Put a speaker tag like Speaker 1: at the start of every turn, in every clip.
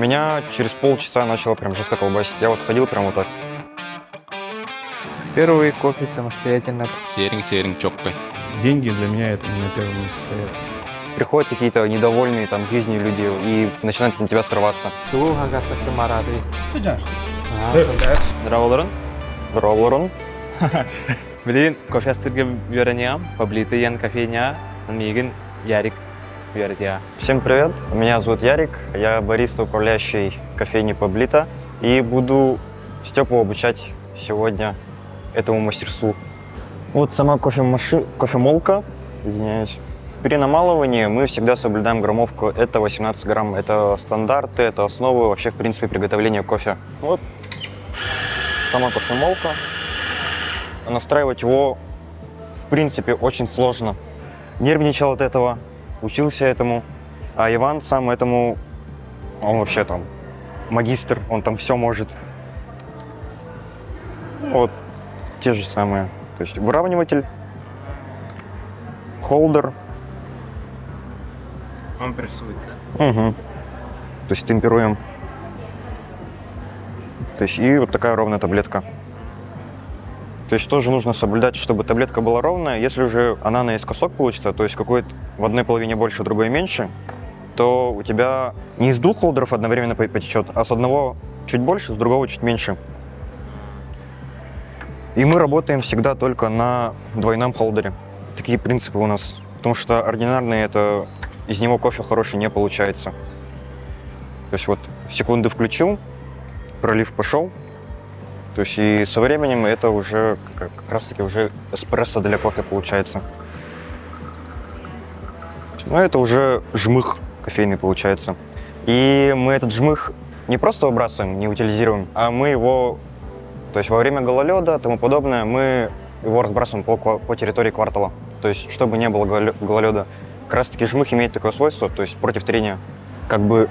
Speaker 1: Меня через полчаса начало прям жестко колбасить. Я вот ходил прям вот так.
Speaker 2: Первый кофе самостоятельно.
Speaker 3: Сering-sering чоккой.
Speaker 4: Деньги для меня это не на первом месте стоят.
Speaker 1: Приходят какие-то недовольные там жизнью люди и начинают на тебя срываться.
Speaker 2: Здраволорун.
Speaker 1: Здорово,
Speaker 2: Блин, кофе астырга бюрениям, поблиты ян кофейня, мигин ярик бюретия.
Speaker 1: Всем привет, меня зовут Ярик, я бариста, управляющий кофейни Паблита, и буду Степу обучать сегодня этому мастерству. Вот сама кофемолка, извиняюсь. При намалывании мы всегда соблюдаем граммовку, это 18 грамм, это стандарты, это основы вообще в принципе приготовления кофе. Вот сама кофемолка. Настраивать его в принципе очень сложно. Нервничал от этого, учился этому, а Иван сам этому, он вообще там магистр, он там все может. Вот те же самые, то есть выравниватель, холдер.
Speaker 2: Он прессует.
Speaker 1: Угу. То есть темперуем. То есть и вот такая ровная таблетка. То есть тоже нужно соблюдать, чтобы таблетка была ровная. Если уже она наискосок получится, то есть какой-то в одной половине больше, в другой меньше, то у тебя не из двух холдеров одновременно потечет, а с одного чуть больше, с другого чуть меньше. И мы работаем всегда только на двойном холдере. Такие принципы у нас. Потому что ординарный это из него кофе хороший не получается. То есть вот секунды включил, пролив пошел. То есть и со временем это уже как раз таки уже эспрессо для кофе получается. Но это уже жмых кофейный получается. И мы этот жмых не просто выбрасываем, не утилизируем, а мы его, то есть во время гололеда и тому подобное, мы его разбрасываем по территории квартала. То есть чтобы не было гололеда. Как раз таки жмых имеет такое свойство, то есть против трения, как бы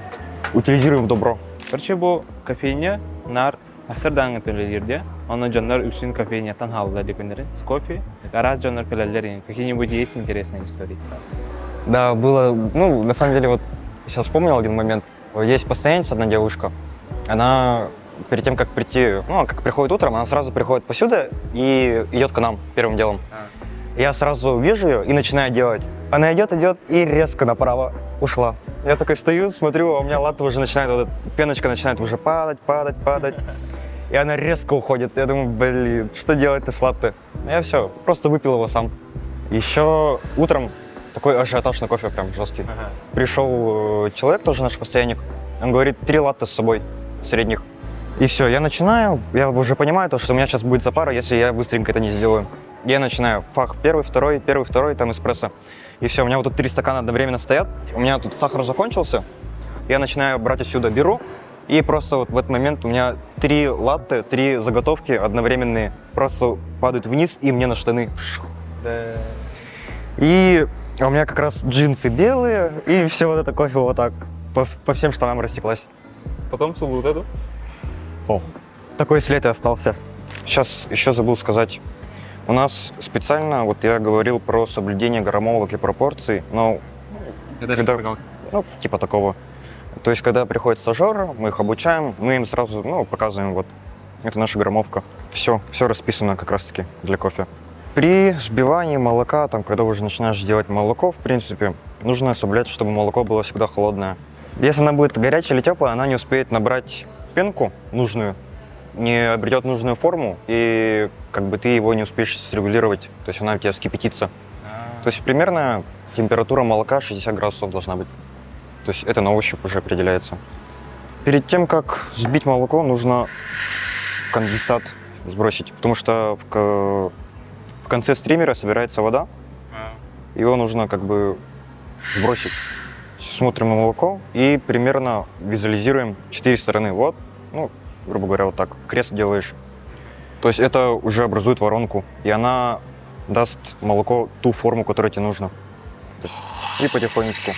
Speaker 1: утилизируем в добро.
Speaker 2: Короче, bu кофейня нар асырдан өтөлелерде, оны жондар үксін кофейнятан халда декендері. С кофе, раз жондар пелелер, какие-нибудь есть интересные истории?
Speaker 1: Да, было, ну, на самом деле, вот сейчас вспомнил один момент. Есть постоянница, одна девушка, она перед тем, как прийти, ну, как приходит утром, она сразу приходит посюда и идет к нам первым делом. Я сразу вижу ее и начинаю делать. Она идет и резко направо ушла. Я такой стою, смотрю, а у меня латте уже начинает, вот эта пеночка начинает уже падать. И она резко уходит. Я думаю, блин, что делать-то с латте? Я все, просто выпил его сам. Еще утром такой ажиотаж на кофе прям жесткий. Пришел человек, тоже наш постоянник. Он говорит, 3 латте с собой, средних. И все, я начинаю, я уже понимаю, то, что у меня сейчас будет запара, если я быстренько это не сделаю. Я начинаю фах первый, второй, там эспрессо. И все, у меня вот тут 3 стакана одновременно стоят. У меня тут сахар закончился. Я начинаю брать отсюда, беру. И просто вот в этот момент у меня 3 латте, 3 заготовки одновременные просто падают вниз и мне на штаны. И у меня как раз джинсы белые, и все вот это кофе вот так по всем штанам растеклась.
Speaker 2: Потом вот эту?
Speaker 1: О, такой след и остался. Сейчас еще забыл сказать. У нас специально, вот я говорил про соблюдение граммовок и пропорций, но ну, типа такого. То есть, когда приходит стажер, мы их обучаем, мы им сразу, ну, показываем, вот, это наша граммовка. Все расписано как раз-таки для кофе. При взбивании молока, там, когда уже начинаешь делать молоко, в принципе, нужно соблюдать, чтобы молоко было всегда холодное. Если она будет горячая или теплая, она не успеет набрать пенку нужную, не обретет нужную форму, и как бы ты его не успеешь срегулировать, то есть она у тебя вскипятится. То есть примерно температура молока 60 градусов должна быть. То есть это на ощупь уже определяется. Перед тем, как взбить молоко, нужно конденсат сбросить, потому что в конце стримера собирается вода, его нужно как бы сбросить. Смотрим на молоко и примерно визуализируем 4 стороны. Вот, ну, грубо говоря, вот так, крест делаешь. То есть это уже образует воронку, и она даст молоко ту форму, которая тебе нужна. И потихонечку.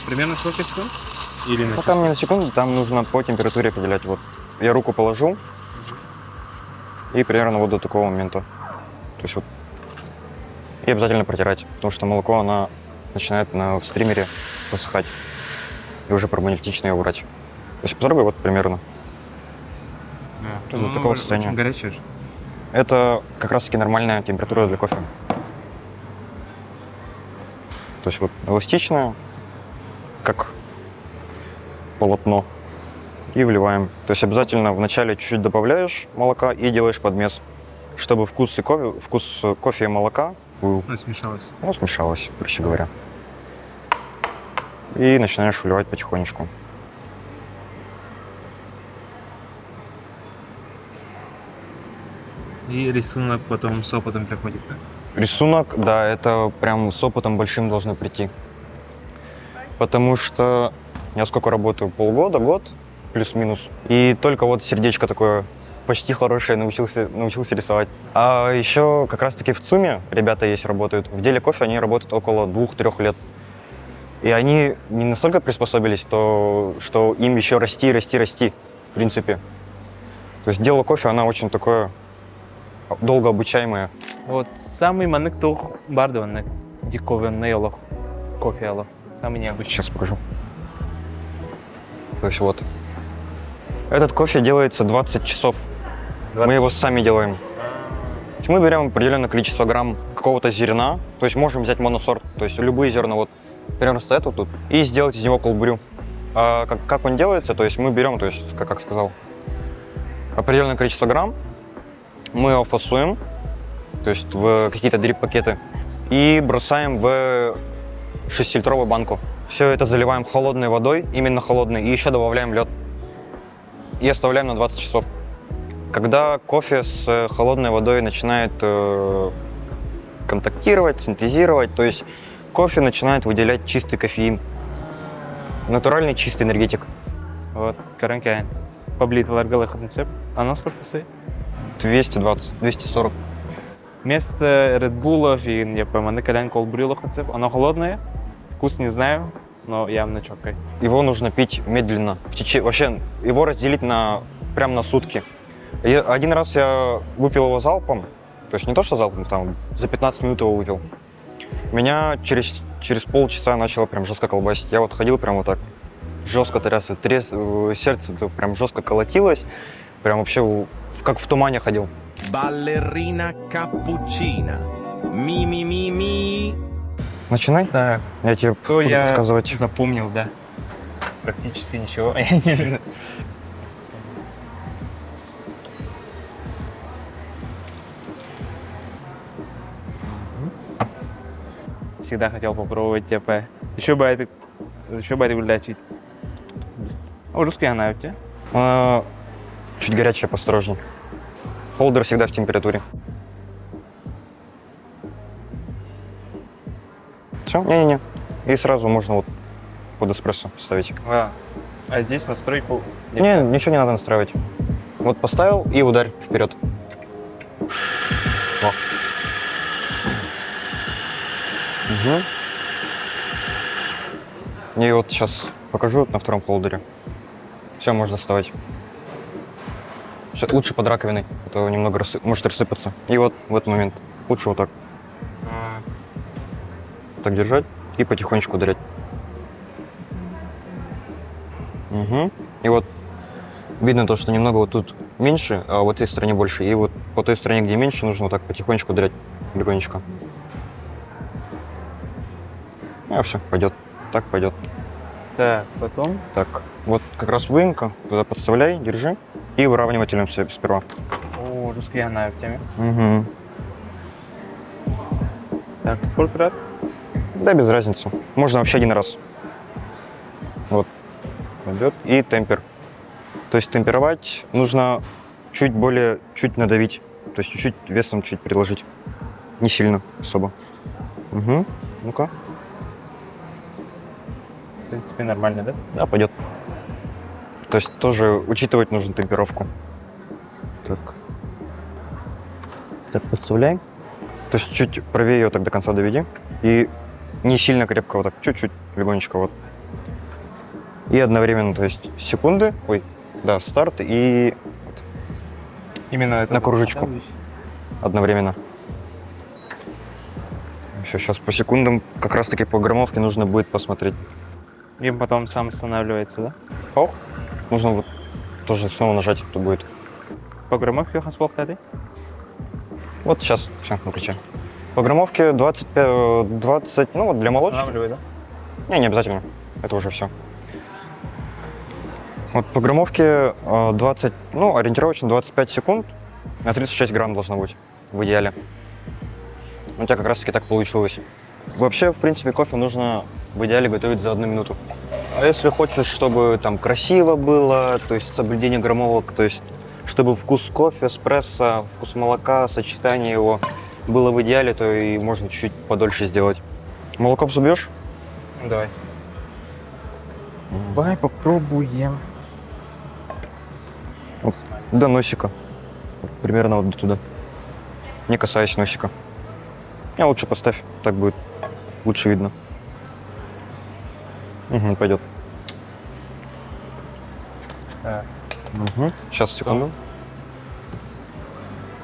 Speaker 2: Примерно сколько секунд? Или на
Speaker 1: Ну, там не на секунду, там нужно по температуре определять. Вот я руку положу, и примерно вот до такого момента. То есть вот. И обязательно протирать, потому что молоко, оно начинает в стримере высыхать. и уже проблематично ее убрать. То есть потрогай вот примерно. То есть до такого состояния.
Speaker 2: Очень горячее же.
Speaker 1: Это как раз-таки нормальная температура для кофе. То есть вот эластичная, как полотно, и вливаем. То есть обязательно вначале чуть-чуть добавляешь молока и делаешь подмес, чтобы вкус кофе и молока был,
Speaker 2: Ну, смешалось.
Speaker 1: ну, смешалось, проще говоря. И начинаешь вливать потихонечку.
Speaker 2: И рисунок потом с опытом приходит, да?
Speaker 1: Рисунок, да, это прям с опытом большим должно прийти. Потому что я сколько работаю, полгода, год, плюс-минус. И только вот сердечко такое почти хорошее научился рисовать. А еще как раз-таки в ЦУМе ребята есть, работают. В деле кофе они работают около 2-3 лет. И они не настолько приспособились, что им еще расти, в принципе. То есть дело кофе, она очень такое долго обучаемое.
Speaker 2: Вот самый манык тух бардован диковинный олох, кофе олох. Самый необычный.
Speaker 1: Сейчас покажу. То есть вот. Этот кофе делается 20 часов. Мы его сами делаем. То есть мы берем определенное количество грамм какого-то зерна, то есть можем взять моносорт, то есть любые зерна, вот, примерно стоят вот тут, и сделать из него колбрю. А как он делается, то есть мы берем, то есть, как сказал, определенное количество грамм, мы его фасуем, то есть в какие-то дрип-пакеты, и бросаем в 6-литровую банку. Все это заливаем холодной водой, именно холодной, и еще добавляем лед. И оставляем на 20 часов. Когда кофе с холодной водой начинает контактировать, синтезировать, то есть кофе начинает выделять чистый кофеин. Натуральный чистый энергетик.
Speaker 2: Вот, каранкайн. Поблитваларга лыхатынцеп. А на сколько стоит?
Speaker 1: 220, 240.
Speaker 2: Вместо редбулов и манык калян колбрю лыхатынцеп. Оно холодное, вкус не знаю, но явно чокай.
Speaker 1: Его нужно пить медленно. Вообще его разделить прям на сутки. Один раз я выпил его залпом, то есть не то, что залпом, там за 15 минут его выпил. Меня через полчаса начало прям жестко колбасить. Я вот ходил прям вот так, жестко трясся, сердце прям жестко колотилось, прям вообще как в тумане ходил.
Speaker 3: Балерина капучино. Ми-ми-ми-ми.
Speaker 1: Начинай,
Speaker 2: Так,
Speaker 1: я тебе
Speaker 2: то
Speaker 1: буду
Speaker 2: я
Speaker 1: подсказывать.
Speaker 2: запомнил, да. Практически ничего. Всегда хотел попробовать типа. Еще бы это гулячить. О, русский она у тебя?
Speaker 1: Она чуть горячая, поосторожней. Холдер всегда в температуре. Все? Не-не-не. И сразу можно вот под эспрессо ставить.
Speaker 2: А здесь настройку...
Speaker 1: Не, ничего не надо настраивать. Вот поставил и ударь вперед. О. Угу. И вот сейчас покажу на втором холдере. Все, можно вставать. Сейчас лучше под раковиной, а то немного может рассыпаться. И вот в этот момент лучше вот так. Так держать и потихонечку ударять. Угу. И вот видно то, что немного вот тут меньше, а в этой стороне больше. И вот по той стороне, где меньше, нужно вот так потихонечку ударять легонечко. А все, пойдет. Так пойдет.
Speaker 2: Так, потом...
Speaker 1: Так, вот как раз выемка, туда подставляй, держи. И выравнивателем все сперва.
Speaker 2: О, русский она в теме.
Speaker 1: Угу.
Speaker 2: Так, сколько раз?
Speaker 1: Да, без разницы. Можно вообще один раз. Вот. Пойдет. И темпер. То есть темперовать нужно чуть надавить. То есть чуть-чуть весом чуть приложить. Не сильно особо. Угу. Ну-ка.
Speaker 2: В принципе, нормально, да?
Speaker 1: Да, пойдет. То есть тоже учитывать нужно темперовку. Так. Так, подставляем. То есть чуть правее ее так до конца доведи. И не сильно крепко, вот так, чуть-чуть, легонечко вот. И одновременно, то есть секунды, старт и
Speaker 2: Именно это.
Speaker 1: на кружечку. Одновременно. Все, сейчас по секундам, как раз таки по граммовке нужно будет посмотреть.
Speaker 2: И потом сам останавливается, да?
Speaker 1: Ох, нужно вот тоже снова нажать, то будет.
Speaker 2: По громовке хаспол ходи?
Speaker 1: Вот сейчас, все, выключаем. По граммовке 20, ну вот для молочки.
Speaker 2: Останавливай, да?
Speaker 1: Не обязательно, это уже все. Вот по граммовке 20, ну ориентировочно 25 секунд на 36 грамм должно быть в идеале. У тебя как раз таки так получилось. Вообще, в принципе, кофе нужно в идеале готовить за 1 минуту. А если хочешь, чтобы там красиво было, то есть соблюдение граммовок, то есть чтобы вкус кофе, эспрессо, вкус молока, сочетание его было в идеале, то и можно чуть-чуть подольше сделать. Молоко взбьешь?
Speaker 2: Давай. Давай попробуем.
Speaker 1: Вот, до носика. Вот примерно вот до туда. Не касаясь носика. А лучше поставь, так будет лучше видно. Угу, пойдет.
Speaker 2: Так.
Speaker 1: Угу. Сейчас, секунду.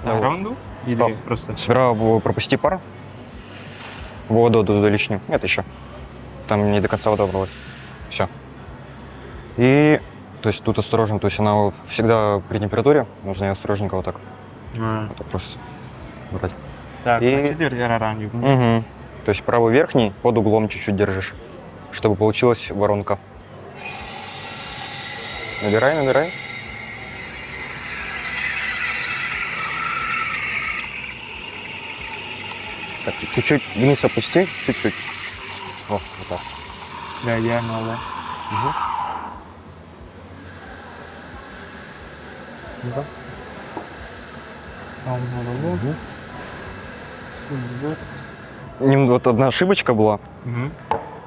Speaker 2: На раунду? Или
Speaker 1: Да.
Speaker 2: просто?
Speaker 1: Сперва пропусти пар. Воду туда лишнюю. Нет, еще. Там не до конца вода бралась. Все. И, то есть тут осторожно, то есть она всегда при температуре, нужно ее осторожненько вот так. Вот так просто брать.
Speaker 2: Так,
Speaker 1: И-
Speaker 2: значит, теперь раунду.
Speaker 1: Угу. То есть правый верхний под углом чуть-чуть держишь, чтобы получилась воронка. Набирай, набирай. Так, чуть-чуть вниз опусти, чуть-чуть. О, вот так.
Speaker 2: Да, идеально, да.
Speaker 1: Да. Вот одна ошибочка была.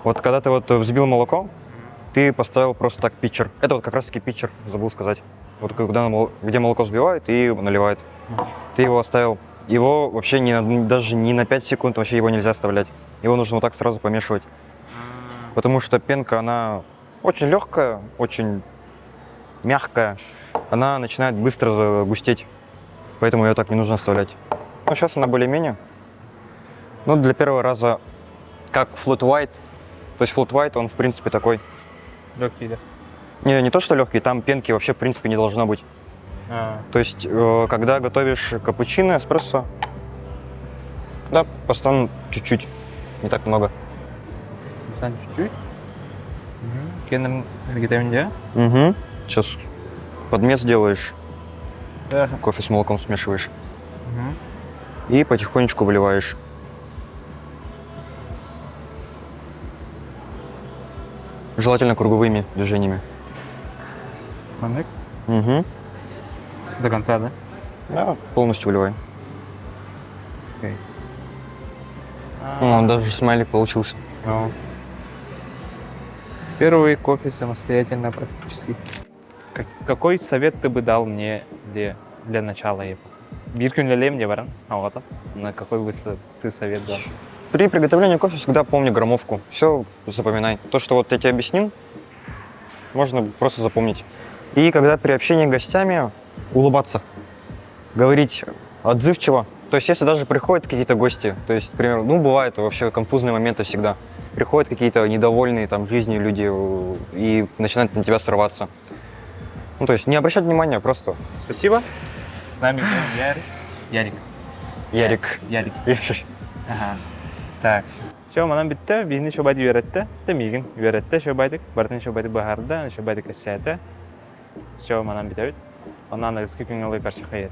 Speaker 1: Вот когда ты вот взбил молоко, ты поставил просто так питчер. Это вот как раз таки питчер, забыл сказать. Вот когда где молоко взбивают и наливают. Ты его оставил. Его вообще даже не на 5 секунд, вообще его нельзя оставлять. Его нужно вот так сразу помешивать. Потому что пенка, она очень легкая, очень мягкая. Она начинает быстро загустеть. Поэтому ее так не нужно оставлять. Ну, сейчас она более-менее. Ну, для первого раза, как flat white. То есть flat white, он в принципе такой.
Speaker 2: Легкий, да.
Speaker 1: Не то, что легкий, там пенки вообще в принципе не должно быть. То есть, когда готовишь капучино, эспрессо, да, постоянно чуть-чуть, не так много.
Speaker 2: Sen чуть-чуть. Kendim gidemince.
Speaker 1: Угу. Сейчас подмес делаешь,
Speaker 2: Да.
Speaker 1: кофе с молоком смешиваешь и потихонечку выливаешь. Желательно круговыми движениями.
Speaker 2: Манек.
Speaker 1: Угу.
Speaker 2: До конца, да?
Speaker 1: Да, полностью выливай.
Speaker 2: Окей.
Speaker 1: Даже смайлик получился.
Speaker 2: Ну. Первый кофе самостоятельно практически. Какой совет ты бы дал мне для начала? Bir күнлелем де баран, ауғата. На какой бы ты совет дал?
Speaker 1: При приготовлении кофе всегда помни граммовку. Все запоминай. То, что вот я тебе объяснил, можно просто запомнить. И когда при общении с гостями улыбаться, говорить отзывчиво. То есть если даже приходят какие-то гости, то есть, например, ну бывают вообще конфузные моменты всегда. Приходят какие-то недовольные там жизнью люди и начинают на тебя срываться. Ну то есть не обращать внимания, просто
Speaker 2: Спасибо. С нами был Ярик.
Speaker 1: Ярик.
Speaker 2: Ярик. Ага. Так. Все, манан битте. Бизни шобайды веретте. Темигин веретте шобайдык. Бартын шобайды бахарда, шобайды кассиаты. Все, манан битте. Онан агыски күнгөлгө каршы хайет.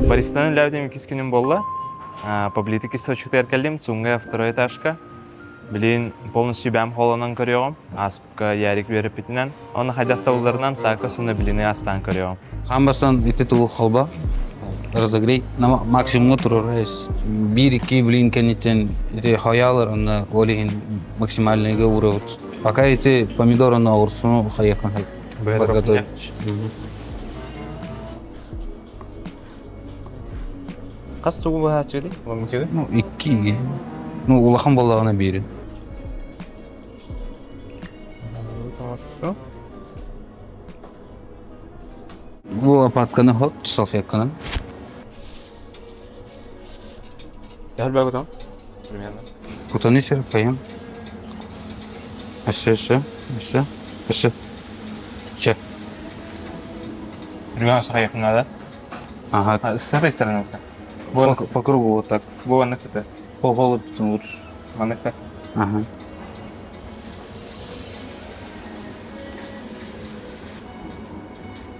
Speaker 2: Баристанын ләвдем 2 күнүм болла. Паблитик источникте эркелдим. Цунга второй этажка. Билин полностью бәм холонан көрөм. Аспка Ярик берип битинен. Оны хайдаттауларынан так осуны билини астан көрөм.
Speaker 5: Хамбастан ите тулу халба разогрей на максимум турайс бирики блин кенитен ите хаялар на олин максимальный уровень. Пока эти помидоры на урсуну хаяхан хай. Подготовить.
Speaker 2: Кас тугу баха чыды? Вам чыды?
Speaker 5: Ну, икки. Ну, улахан баллагана бири. Bu лопатканы хот, салфетканы.
Speaker 2: Я бегу там. Примерно.
Speaker 5: Кутаны сер кайын. Еще. Че?
Speaker 2: Ребенок сахаев надо.
Speaker 5: Ага.
Speaker 2: А с этой стороны как?
Speaker 5: По кругу вот так.
Speaker 2: Вон это.
Speaker 5: По полу лучше.
Speaker 2: Вон это.
Speaker 5: Ага.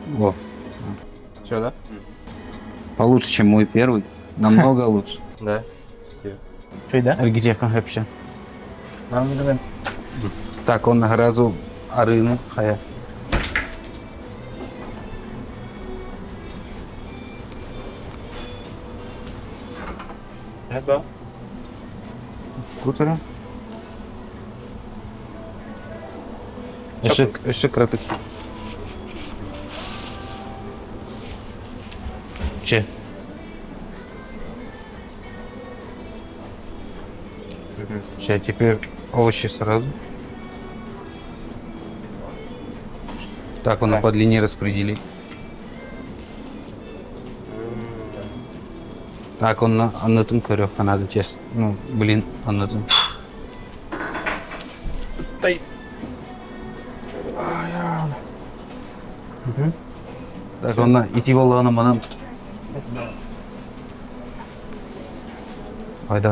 Speaker 5: Во.
Speaker 2: Все, да?
Speaker 5: Получше, чем мой первый. Намного лучше.
Speaker 2: Да. Спасибо. Что, да?
Speaker 5: Аргитектор вообще.
Speaker 2: Нормально.
Speaker 5: Так, он разу арыну хая.
Speaker 2: Это.
Speaker 5: Круто. Еще краток. Че? Сейчас теперь овощи сразу. Так, он по длине распределить. Так, он anladım körüyor надо честно. Ну, блин, anladım.
Speaker 2: Тай.
Speaker 5: Так, он ити болғаны мынан. Haydi.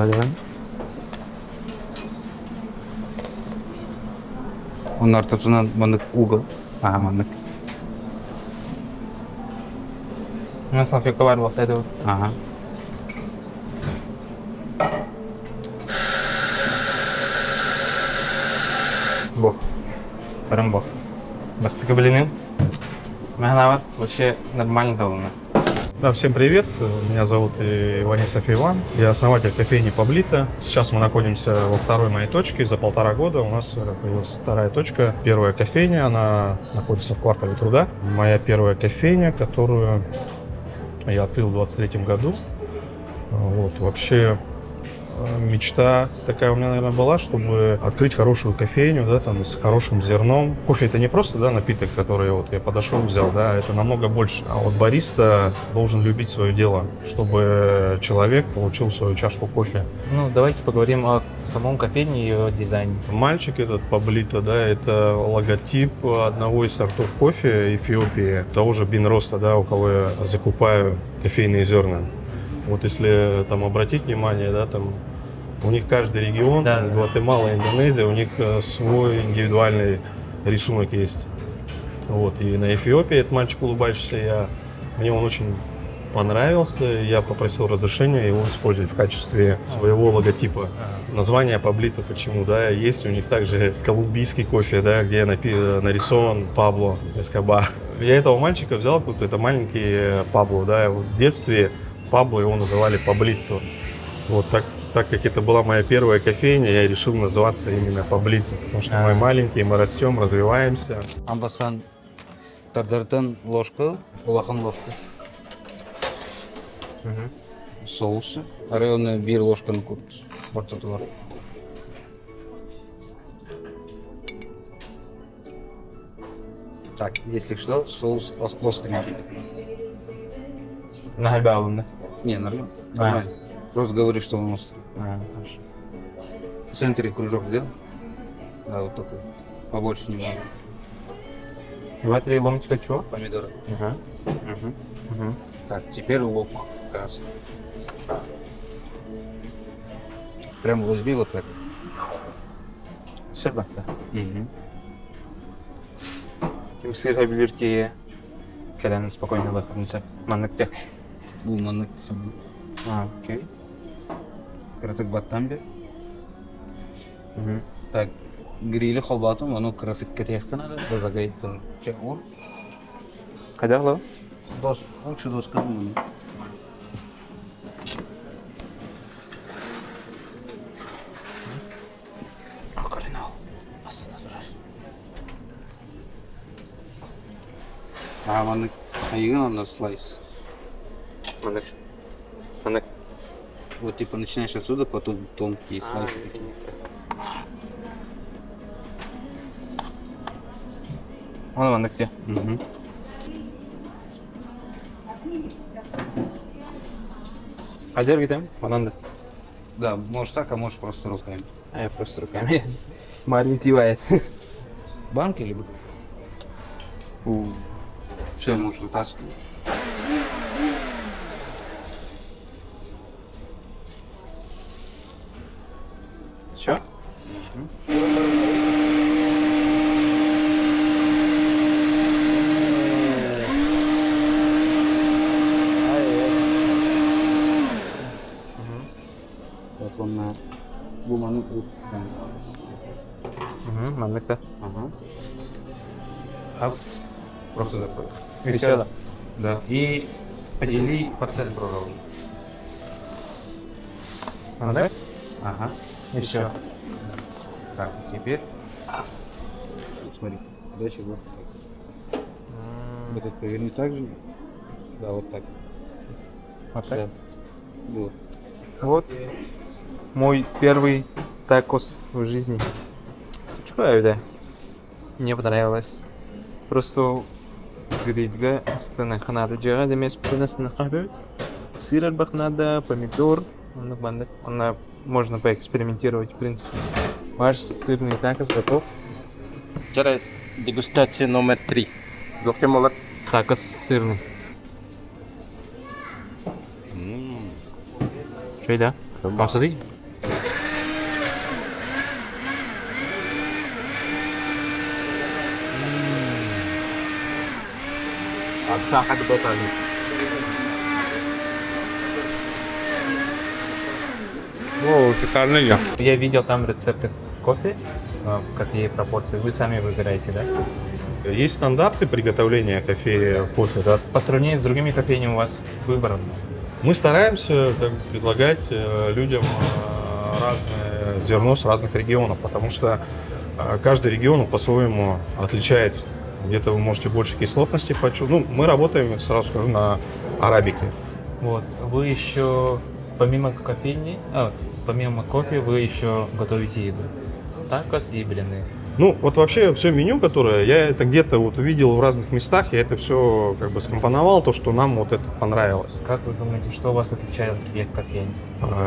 Speaker 5: Onun ortasından manık uğul. Aha, manık.
Speaker 2: Nasıl fikir var vakti de?
Speaker 5: Aha.
Speaker 2: Бог. Прям бог. Бастыка блины. Махнавар. Вообще нормально довольно.
Speaker 4: Да, всем привет. Меня зовут Иванисов Иван. Я основатель кофейни Паблито. Сейчас мы находимся во второй моей точке. За 1,5 года у нас появилась вторая точка. Первая кофейня, она находится в квартале Труда. Моя первая кофейня, которую я открыл в 23 году. Вот, вообще мечта такая у меня, наверное, была, чтобы открыть хорошую кофейню, да, там, с хорошим зерном. Кофе — это не просто, да, напиток, который вот я подошел, взял, да, это намного больше. А вот бариста должен любить свое дело, чтобы человек получил свою чашку кофе.
Speaker 2: Ну, давайте поговорим о самом кофейне и ее дизайне.
Speaker 4: Мальчик этот Паблито, да, это логотип одного из сортов кофе Эфиопии, того же Бинроста, да, у кого я закупаю кофейные зерна. Вот если там обратить внимание, да, там у них каждый регион,
Speaker 2: да,
Speaker 4: Гватемала, Индонезия, у них свой индивидуальный рисунок есть. Вот, и на Эфиопии этот мальчик улыбающийся, мне он очень понравился, я попросил разрешения его использовать в качестве своего логотипа. Название Паблито почему, да, есть у них также колумбийский кофе, да, где нарисован Пабло Эскобар. Я этого мальчика взял, тут это маленький Пабло, да, в детстве Пабло его называли Паблито. Вот так как это была моя первая кофейня, я решил называться именно Паблито, потому что мы маленькие, мы растем, развиваемся.
Speaker 5: Амбасан тардартан ложка, улахан ложка. Соусы. Арионы bir ложканы куртuz. Ортада бар. Так, если что, соус остренький.
Speaker 2: На гальбе алынды.
Speaker 5: Не, нормально. Нормально. Просто говори, что он острый.
Speaker 2: Хорошо.
Speaker 5: В центре кружок сделал? Да, вот такой. Побольше немного.
Speaker 2: 2-3 ломтика чего?
Speaker 5: Помидоры.
Speaker 2: Ага.
Speaker 5: Так, теперь лук. Красный. Прям возьми вот так.
Speaker 2: Şerbette. Kimse bilir ki kelen spokojnie wychodzące. Manekcie.
Speaker 5: Bu manık.
Speaker 2: А, окей.
Speaker 5: Кратык баттан бер. Так, грили холбатым, оно кратык кетех надо, разогреть тоже. Че, он?
Speaker 2: Кадягло?
Speaker 5: Дос, лучше доска. А, манık. Ayığın на слайс.
Speaker 2: Манек. Манек.
Speaker 5: Вот типа начинаешь отсюда, потом тонкие слайсы такие.
Speaker 2: Onu manekте. Hadi gidelim. Bana da.
Speaker 5: Да, можешь так, а можешь просто руками.
Speaker 2: А я просто руками. Маленький бывает.
Speaker 5: Банки либо? Все можно таскать.
Speaker 2: Все?
Speaker 5: Вот он на гуману.
Speaker 2: Мамлыкта.
Speaker 5: Ага. Просто такой.
Speaker 2: И все, да?
Speaker 5: Да. И подели по центру ровно.
Speaker 2: Мамлык?
Speaker 5: Ага.
Speaker 2: И все.
Speaker 5: Так, теперь. Смотри, дальше вот так. Этот поверни так же. Да, вот так.
Speaker 2: Вот так?
Speaker 5: Да. Вот.
Speaker 2: Вот мой первый такос в жизни. Чего да? Мне понравилось. Просто грильга станахнада жага демес пунастнахабы. Сыр албахнада, помидор. Она можно поэкспериментировать, в принципе. Ваш сырный такос готов.
Speaker 6: Жарай, дегустация номер 3. Гофке молот.
Speaker 2: Такос сырный. Что да? Вам смотри.
Speaker 6: Овца как будто.
Speaker 2: О, шикарно я. Я видел там рецепты кофе, какие пропорции. Вы сами выбираете, да?
Speaker 4: Есть стандарты приготовления кофе, кофе, да.
Speaker 2: По сравнению с другими кофейнями у вас выбор.
Speaker 4: Мы стараемся предлагать людям разное зерно с разных регионов, потому что каждый регион по-своему отличается. Где-то вы можете больше кислотности почувствовать. Ну, мы работаем, сразу скажу, на арабике.
Speaker 2: Вот. Вы еще помимо кофейни, помимо кофе, вы еще готовите еду. Такос и блины.
Speaker 4: Ну, вот вообще все меню, которое я это где-то вот увидел в разных местах, я это все как бы скомпоновал, то, что нам вот это понравилось.
Speaker 2: Как вы думаете, что вас отличает от других кофейн?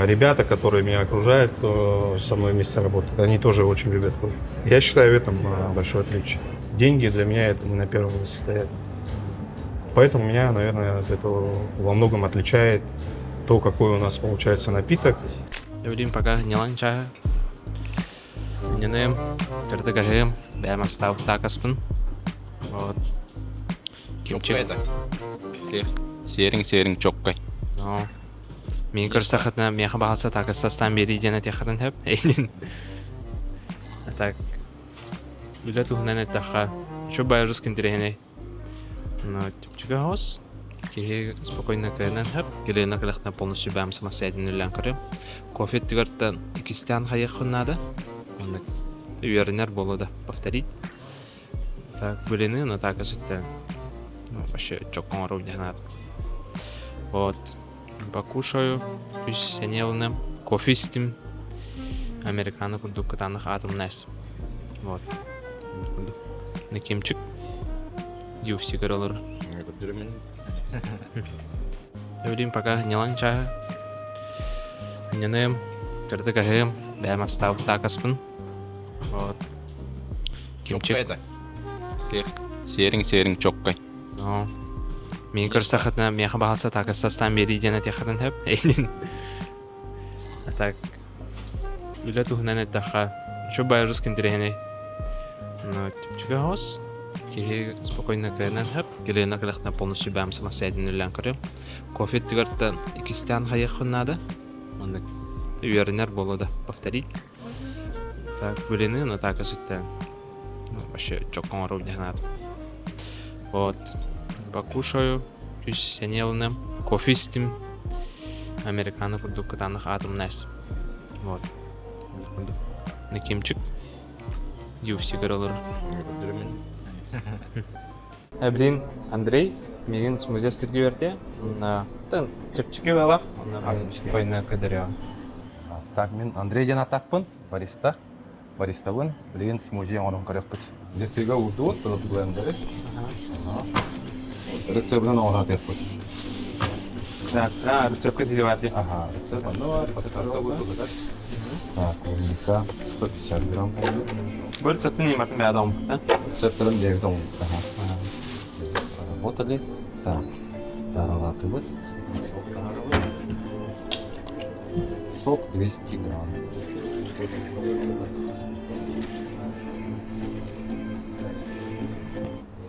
Speaker 4: Ребята, которые меня окружают, кто со мной вместе работают, они тоже очень любят кофе. Я считаю в этом большое отличие. Деньги для меня это не на первом месте стоят. Поэтому меня, наверное, от этого во многом отличает то, какой у нас получается напиток.
Speaker 6: Evrim пока не ланча. Ненем, картагажем, бෑм астав такаспын. Вот. Кимчик. Серин чоккай. Ну. Мен көрсақытына меха бағалса такастастан бері дені текірін хөп. Эйлин. Так. Үлі тұғынан әттаққа. Шо бай русскин тірегіне. Ну, типчика хос. Кеге спокойно кайнан хөп. Келена кіліқна полностью бෑм самастайден үлін кірі. Кофе тігірттен икистян қайық құннады. Уверенер было, да, повторить. Так, блины, но так это вообще чоком уровня надо. Вот. Покушаю. Пусть сенелны. Кофе с тем. Американо курду катанах атом найс. Вот. На кимчик. UFC короллер. Еврим пока не ланча. Не наем. Картагажем. Бෑм астав такаспын. Вот. Кимчик. Серин чоккай. Ну. Мен көрсақытына меха бағалса такастастан бері дені текірін хөп. Эйлин. Так. Үлі тұғынан әттаққа. Шо бай русскин тірегіне. Ну, типчика хос. Кеге спокойно кайнан хөп. Келена кіліқна полностью бෑм самастайден үлін кірі. Кофе тігірттен икистян қайық құннады. Уверенер было, да, повторить. Так, блины, но так это вообще чоком уровня надо. Вот. Покушаю. Пусть сенелны. Кофе с тем. Американо курду катанах атом найс. Вот. На кимчик. UFC короллер.
Speaker 2: Блин, Андрей. Мен смузестік берді. Чепчіке балақ. Спокойно кадыря.
Speaker 7: Так, мен Андрей ден атақпын, бариста. Баристабын, білген смузи оңырын қарақпыт. Десеге ұлды, тұрып блендері. Рецептен оңыр атақпыт.
Speaker 2: Так, рецепт кадыря.
Speaker 7: Ага, рецепт. Так, клубника 150 грамм.
Speaker 6: Бір цептің емертін бәді алмық, да?
Speaker 7: Рецептором 9 он. Ага. Работали. Так. Таралатывать. Сок таралатывать. Сок 200 грамм.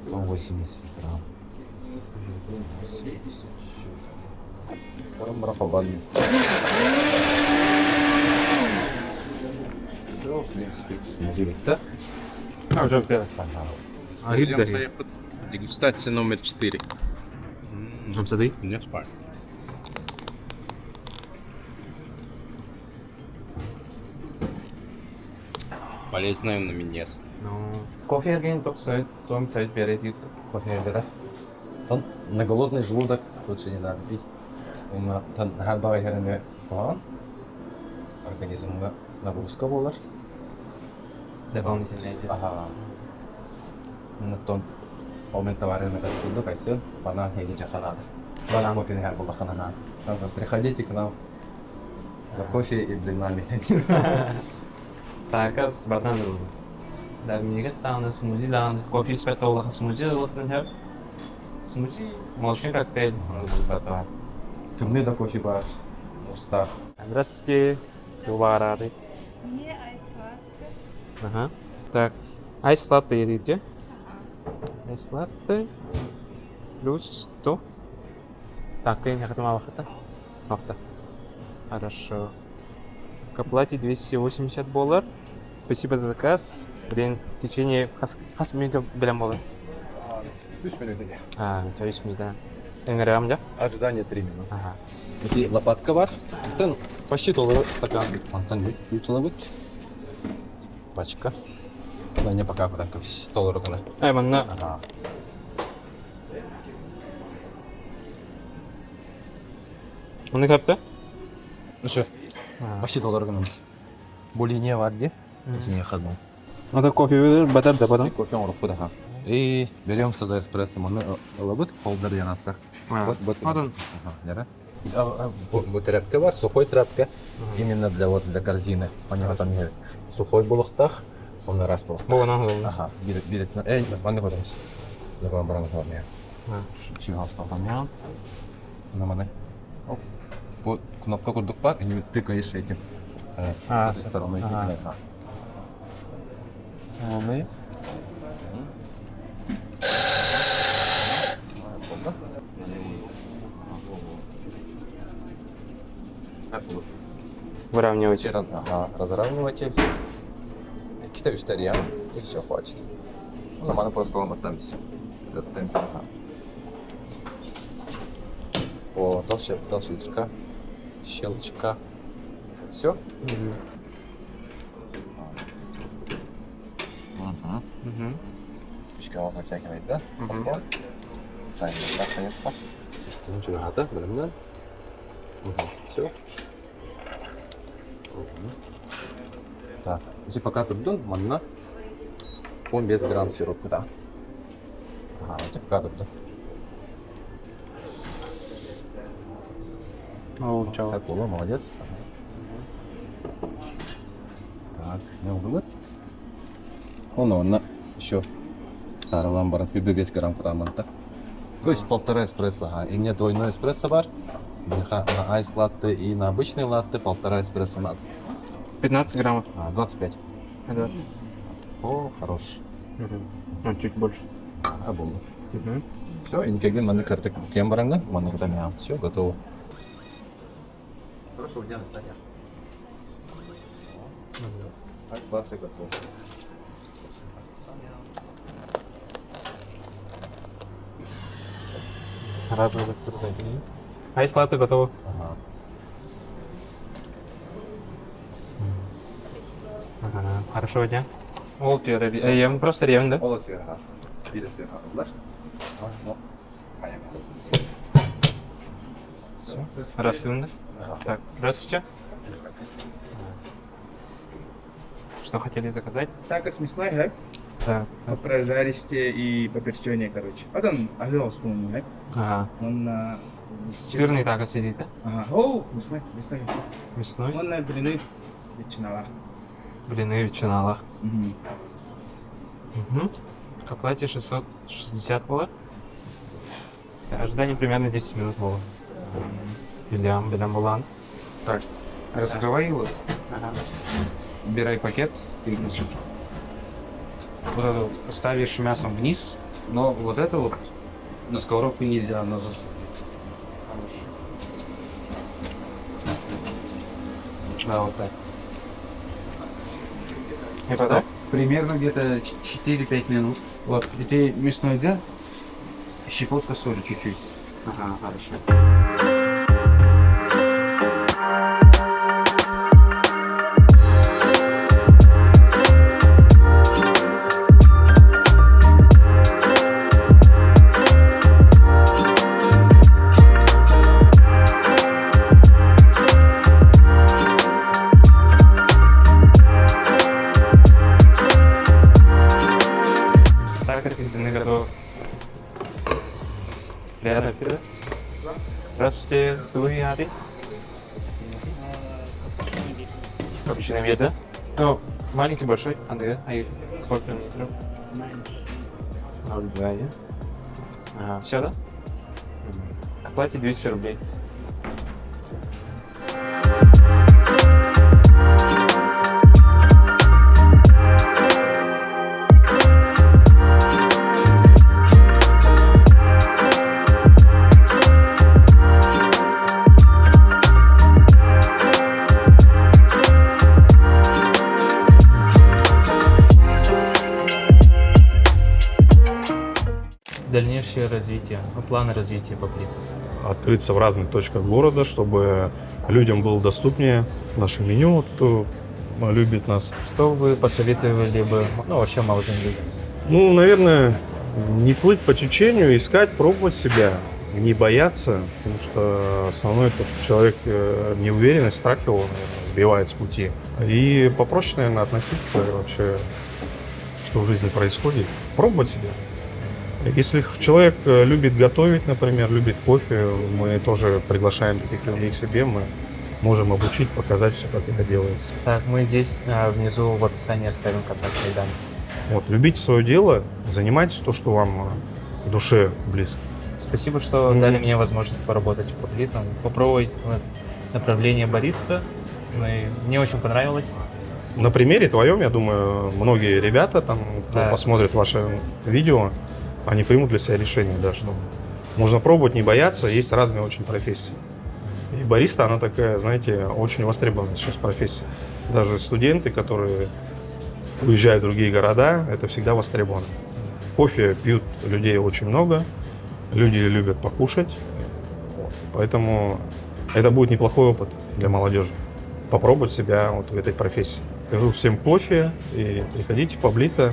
Speaker 7: $180 грамм. 180. Мархабан. Все, в принципе, да?
Speaker 2: А, уже бітті.
Speaker 8: Дегустация номер 4.
Speaker 6: Хамсады?
Speaker 8: Нет, спать. Полезная на минес.
Speaker 2: Кофе ерген том совет береді.
Speaker 7: Кофе да? Тон на голодный желудок лучше не надо пить. Именно тон харбага херне куган. Организмга нагрузка болар.
Speaker 2: Дополнительный.
Speaker 7: Ага. Именно тон момент товарный так буду кайсен, банан хеги жаханада. Банан кофе не харбага ханана. Приходите к нам за кофе и блинами.
Speaker 2: Так, аз бартан дұру. Да, мега станы, смузи ланы, кофе спәтті олығы смузи олықтың хәп. Смузи, молочный коктейль.
Speaker 7: Темный да кофе бар. Устав.
Speaker 2: Здравствуйте, Тубарары.
Speaker 9: Мне айс-латте.
Speaker 2: Ага. Так, айс-латте едите. Айс-латте плюс 100. Так, я хотел мало Авто. Хорошо. К оплате $280. Спасибо за заказ. Время в течение... Хас минут белям было.
Speaker 7: 3 минуты.
Speaker 2: А, 3 минуты. Энграм, да?
Speaker 7: Ожидание 3 минуты.
Speaker 2: Ага.
Speaker 7: Эти лопатка бар. Тен почти толы стакан. Антон ютулабыт. Пачка. Но не пока так как толы руканы.
Speaker 2: Ай, манна.
Speaker 7: Ага.
Speaker 2: Оны капта?
Speaker 7: Ну что? Почти толы руканы. Более бар где? Не ходил.
Speaker 2: Надо кофе выдать, батар да потом.
Speaker 7: Кофе он рукуда. И беремся за эспрессо. Мы лабыт холдер янатта. Вот. Ага, яра. Вот тряпка бар, сухой тряпка. Именно для корзины. Они вот там говорят. Сухой булыхтах, он на раз булыхтах.
Speaker 2: Бұл анан ғылым.
Speaker 7: Ага, бирет на... Маны көреміз. Леван баран қалмия. Чиға ұсталғанмия. Маны. Бұл кнопка күрдік бар, и тыкаешь этим. С стороны этим.
Speaker 2: Оны. Выравниватель.
Speaker 7: Ага, разравниватель. Какие-то устарья, и все, хватит. Ну, надо просто ломотамся. Этот темп. Ага. О, толщичка. Щелчка. Все? Угу. Пучка его затягивает, да? Так, понятно. Ничего, да? Блин, все. Так, если пока тут дун, манна. Он без грамм сиропа, да. Ага, эти пока тут дун.
Speaker 2: О, чао.
Speaker 7: Так, было, молодец. Так, не угодно. Он еще старый ламбар, без грамм куда манта. То есть 1,5 эспрессо, ага. И мне двойной эспрессо бар. На айс-латте и на обычный латте 1,5 эспрессо надо.
Speaker 2: 15 граммов.
Speaker 7: 25.
Speaker 2: 20.
Speaker 7: О, хорош.
Speaker 2: Ну, чуть больше.
Speaker 7: Обумно. Все, и никаких маны карты кембаранга, маны катамя. Все, готово. Хорошего дня, Саня. Айс-латте готово.
Speaker 2: Разовый продать. Айс-латте готово.
Speaker 7: Ага.
Speaker 2: Ага, хорошего дня. Ол я просто ревен, да?
Speaker 7: Олат верха. Бирес верха. Олар? Ну, понятно.
Speaker 2: Все. Рассылно. Так, здравствуйте. Что хотели заказать?
Speaker 10: Так, мясной, да?
Speaker 2: Да.
Speaker 10: По прожаристе и по перчёнию, короче. А там овёс, по-моему, да?
Speaker 2: Ага.
Speaker 10: Он
Speaker 2: Сырный такос едите?
Speaker 10: Ага. О, мясной.
Speaker 2: Мясной?
Speaker 10: Он на блины ветчина.
Speaker 6: Блины ветчина.
Speaker 10: Мгм.
Speaker 6: Угу. К оплате 660 было. Ожидание примерно 10 минут было. Билям булан.
Speaker 5: Так, раскрывай его, убирай пакет и вот это вот ставишь мясом вниз, но вот это вот на сковородку нельзя, оно Да, вот так.
Speaker 6: Это так?
Speaker 5: Примерно где-то 4-5 минут. Вот, и ты мясной, да? Щепотка соли чуть-чуть.
Speaker 6: Ага, хорошо. Так, если блины готовы. Приятного аппетита. Здравствуйте, вы Ари? Капучино есть, да? Ну, маленький, большой. А, да? А сколько литров? 0,2, да? Ага, все, да? К оплате 200 рублей. Дальнейшее развитие, планы развития Поплита.
Speaker 4: Открыться в разных точках города, чтобы людям было доступнее наше меню, кто любит нас.
Speaker 6: Что вы посоветовали бы, ну, вообще молодым людям?
Speaker 4: Ну, наверное, не плыть по течению, искать, пробовать себя, не бояться, потому что основной это человек неуверенность, страх его, наверное, сбивает с пути. И попроще, наверное, относиться вообще, что в жизни происходит, пробовать себя. Если человек любит готовить, например, любит кофе, мы тоже приглашаем таких людей к себе, мы можем обучить, показать все, как это делается.
Speaker 6: Так, мы здесь внизу в описании оставим контактные данные.
Speaker 4: Вот, любите свое дело, занимайтесь то, что вам к душе близко.
Speaker 6: Спасибо, что дали мне возможность поработать в Поплитом, попробовать направление бариста. Мне очень понравилось.
Speaker 4: На примере твоем, я думаю, многие ребята, там, кто
Speaker 6: Да.
Speaker 4: посмотрит ваше видео, они примут для себя решение, да, что можно пробовать, не бояться, есть разные очень профессии. И бариста, она такая, знаете, очень востребованная сейчас профессия. Даже студенты, которые уезжают в другие города, это всегда востребовано. Кофе пьют людей очень много, люди любят покушать, поэтому это будет неплохой опыт для молодежи. Попробовать себя вот в этой профессии. Скажу всем кофе и приходите в Поблито,